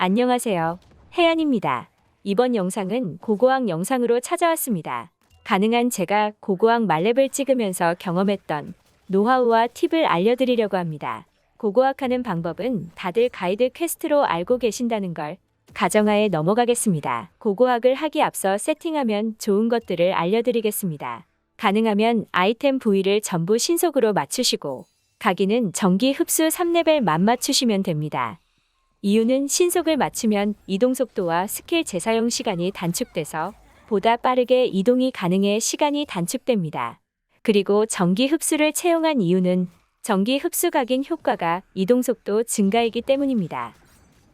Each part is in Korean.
안녕하세요. 혜연입니다. 이번 영상은 고고학 영상으로 찾아왔습니다. 가능한 제가 고고학 말렙을 찍으면서 경험했던 노하우와 팁을 알려드리려고 합니다. 고고학하는 방법은 다들 가이드 퀘스트로 알고 계신다는 걸 가정하에 넘어가겠습니다. 고고학을 하기 앞서 세팅하면 좋은 것들을 알려드리겠습니다. 가능하면 아이템 부위를 전부 신속으로 맞추시고 각인은 전기 흡수 3레벨만 맞추시면 됩니다. 이유는 신속을 맞추면 이동 속도와 스킬 재사용 시간이 단축돼서 보다 빠르게 이동이 가능해 시간이 단축됩니다. 그리고 전기 흡수를 채용한 이유는 전기 흡수 각인 효과가 이동 속도 증가이기 때문입니다.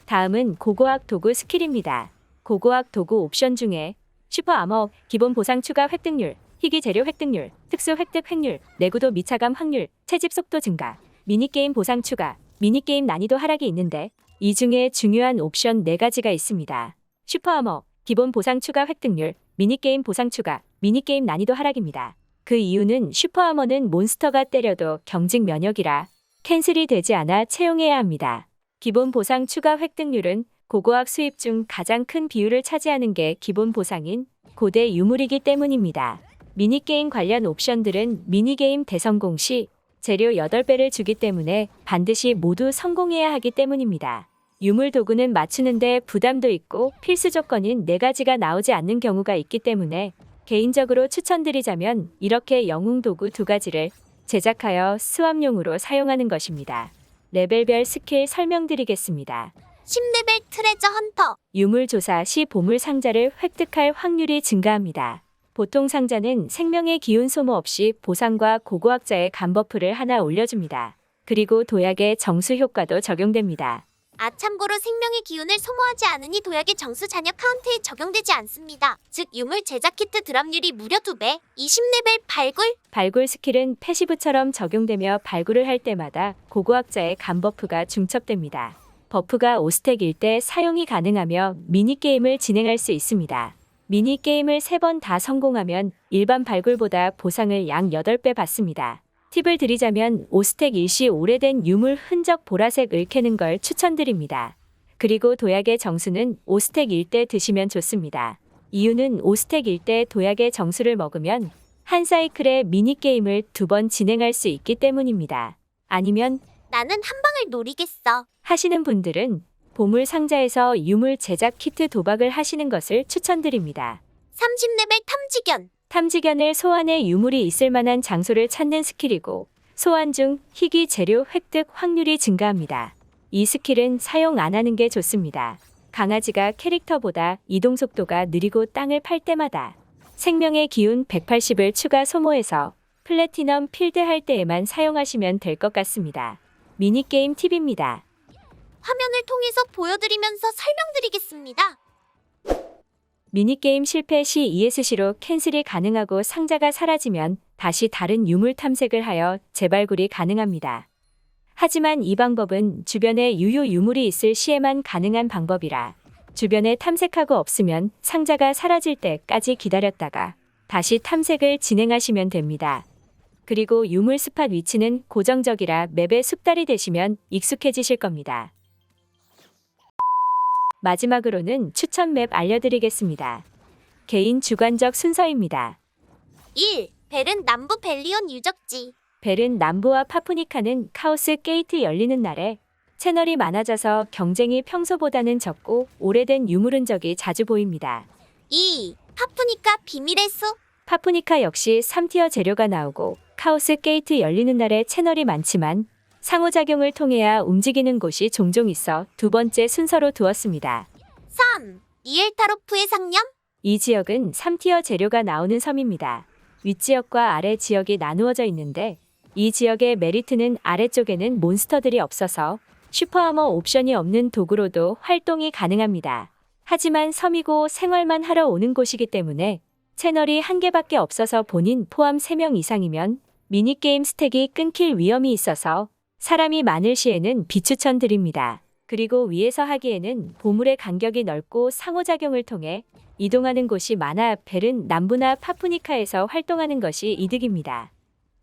다음은 고고학 도구 스킬입니다. 고고학 도구 옵션 중에 슈퍼 아머, 기본 보상 추가 획득률, 희귀 재료 획득률, 특수 획득 획률, 내구도 미차감 확률, 채집 속도 증가, 미니게임 보상 추가, 미니게임 난이도 하락이 있는데 이 중에 중요한 옵션 4가지가 있습니다. 슈퍼 아머, 기본 보상 추가 획득률, 미니게임 보상 추가, 미니게임 난이도 하락입니다. 그 이유는 슈퍼 아머는 몬스터가 때려도 경직 면역이라 캔슬이 되지 않아 채용해야 합니다. 기본 보상 추가 획득률은 고고학 수입 중 가장 큰 비율을 차지하는 게 기본 보상인 고대 유물이기 때문입니다. 미니게임 관련 옵션들은 미니게임 대성공 시 재료 8배를 주기 때문에 반드시 모두 성공해야 하기 때문입니다. 유물 도구는 맞추는데 부담도 있고 필수 조건인 4가지가 나오지 않는 경우가 있기 때문에 개인적으로 추천드리자면 이렇게 영웅 도구 2가지를 제작하여 스왑용으로 사용하는 것입니다. 레벨별 스킬 설명드리겠습니다. 10레벨 트레저 헌터. 유물 조사 시 보물 상자를 획득할 확률이 증가합니다. 보통 상자는 생명의 기운 소모 없이 보상과 고고학자의 간 버프를 하나 올려줍니다. 그리고 도약의 정수 효과도 적용됩니다. 참고로 생명의 기운을 소모하지 않으니 도약의 정수 잔여 카운트에 적용되지 않습니다. 즉 유물 제작 키트 드랍률이 무려 2배, 20레벨 발굴. 발굴 스킬은 패시브처럼 적용되며 발굴을 할 때마다 고고학자의 간 버프가 중첩됩니다. 버프가 5스택일 때 사용이 가능하며 미니게임을 진행할 수 있습니다. 미니게임을 3번 다 성공하면 일반 발굴보다 보상을 약 8배 받습니다. 팁을 드리자면 5스택 일시 오래된 유물 흔적 보라색을 캐는 걸 추천드립니다. 그리고 도약의 정수는 5스택일 때 드시면 좋습니다. 이유는 5스택일 때 도약의 정수를 먹으면 한 사이클에 미니게임을 2번 진행할 수 있기 때문입니다. 아니면 나는 한 방을 노리겠어 하시는 분들은 보물 상자에서 유물 제작 키트 도박을 하시는 것을 추천드립니다. 30레벨 탐지견. 탐지견을 소환해 유물이 있을 만한 장소를 찾는 스킬이고 소환 중 희귀 재료 획득 확률이 증가합니다. 이 스킬은 사용 안 하는 게 좋습니다. 강아지가 캐릭터보다 이동 속도가 느리고 땅을 팔 때마다 생명의 기운 180을 추가 소모해서 플래티넘 필드 할 때에만 사용하시면 될 것 같습니다. 미니게임 팁입니다. 화면을 통해서 보여드리면서 설명드리겠습니다. 미니게임 실패 시 ESC로 캔슬이 가능하고 상자가 사라지면 다시 다른 유물 탐색을 하여 재발굴이 가능합니다. 하지만 이 방법은 주변에 유효 유물이 있을 시에만 가능한 방법이라 주변에 탐색하고 없으면 상자가 사라질 때까지 기다렸다가 다시 탐색을 진행하시면 됩니다. 그리고 유물 스팟 위치는 고정적이라 맵의 숲달이 되시면 익숙해지실 겁니다. 마지막으로는 추천 맵 알려드리겠습니다. 개인 주관적 순서입니다. 1. 벨은 남부 벨리온 유적지. 벨은 남부와 파푸니카는 카오스 게이트 열리는 날에 채널이 많아져서 경쟁이 평소보다는 적고 오래된 유물 흔적이 자주 보입니다. 2. 파푸니카 비밀의 숲. 파푸니카 역시 3티어 재료가 나오고 카오스 게이트 열리는 날에 채널이 많지만 상호작용을 통해야 움직이는 곳이 종종 있어 2번째 순서로 두었습니다. 3. 니엘타로프의 상념. 이 지역은 3티어 재료가 나오는 섬입니다. 윗지역과 아래 지역이 나누어져 있는데 이 지역의 메리트는 아래쪽에는 몬스터들이 없어서 슈퍼아머 옵션이 없는 도구로도 활동이 가능합니다. 하지만 섬이고 생활만 하러 오는 곳이기 때문에 채널이 1개밖에 없어서 본인 포함 3명 이상이면 미니게임 스택이 끊길 위험이 있어서 사람이 많을 시에는 비추천드립니다. 그리고 위에서 하기에는 보물의 간격이 넓고 상호작용을 통해 이동하는 곳이 많아 벨은 남부나 파푸니카에서 활동하는 것이 이득입니다.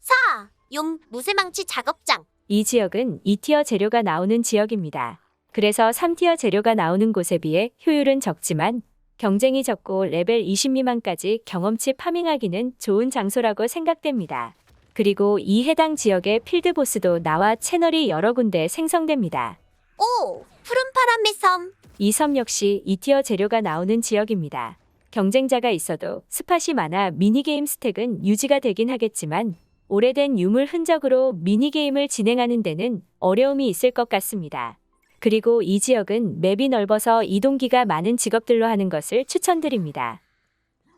4. 욤 무쇠망치 작업장. 이 지역은 2티어 재료가 나오는 지역입니다. 그래서 3티어 재료가 나오는 곳에 비해 효율은 적지만 경쟁이 적고 레벨 20 미만까지 경험치 파밍하기는 좋은 장소라고 생각됩니다. 그리고 이 해당 지역의 필드보스도 나와 채널이 여러 군데 생성됩니다. 오, 푸른 바람의 섬. 이 섬 역시 2티어 재료가 나오는 지역입니다. 경쟁자가 있어도 스팟이 많아 미니게임 스택은 유지가 되긴 하겠지만 오래된 유물 흔적으로 미니게임을 진행하는 데는 어려움이 있을 것 같습니다. 그리고 이 지역은 맵이 넓어서 이동기가 많은 직업들로 하는 것을 추천드립니다.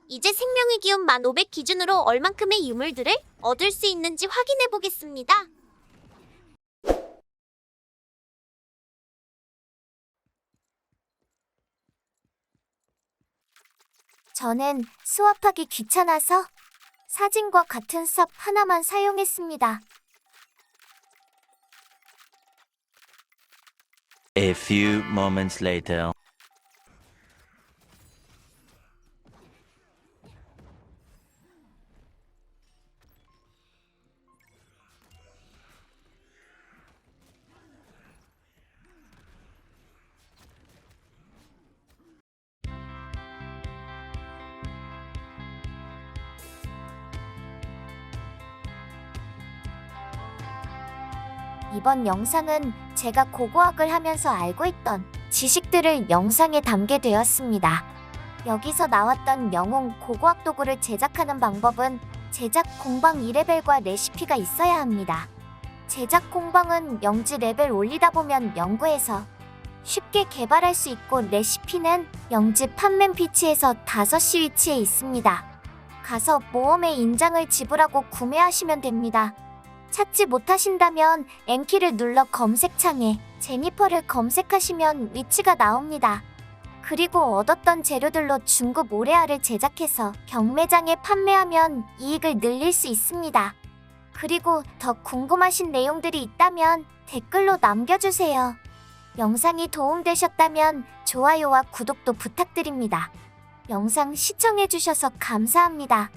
이제 생명의 기운 1500 기준으로 얼만큼의 유물들을 얻을 수 있는지 확인해 보겠습니다. 저는 수업하기 귀찮아서 사진과 같은 삽 하나만 사용했습니다. A few moments later. 이번 영상은 제가 고고학을 하면서 알고 있던 지식들을 영상에 담게 되었습니다. 여기서 나왔던 영웅 고고학 도구를 제작하는 방법은 제작 공방 2레벨과 레시피가 있어야 합니다. 제작 공방은 영지 레벨 올리다 보면 연구해서 쉽게 개발할 수 있고 레시피는 영지 판매 피치에서 5시 위치에 있습니다. 가서 모험의 인장을 지불하고 구매하시면 됩니다. 찾지 못하신다면 M키를 눌러 검색창에 제니퍼를 검색하시면 위치가 나옵니다. 그리고 얻었던 재료들로 중급 오레아를 제작해서 경매장에 판매하면 이익을 늘릴 수 있습니다. 그리고 더 궁금하신 내용들이 있다면 댓글로 남겨주세요. 영상이 도움되셨다면 좋아요와 구독도 부탁드립니다. 영상 시청해주셔서 감사합니다.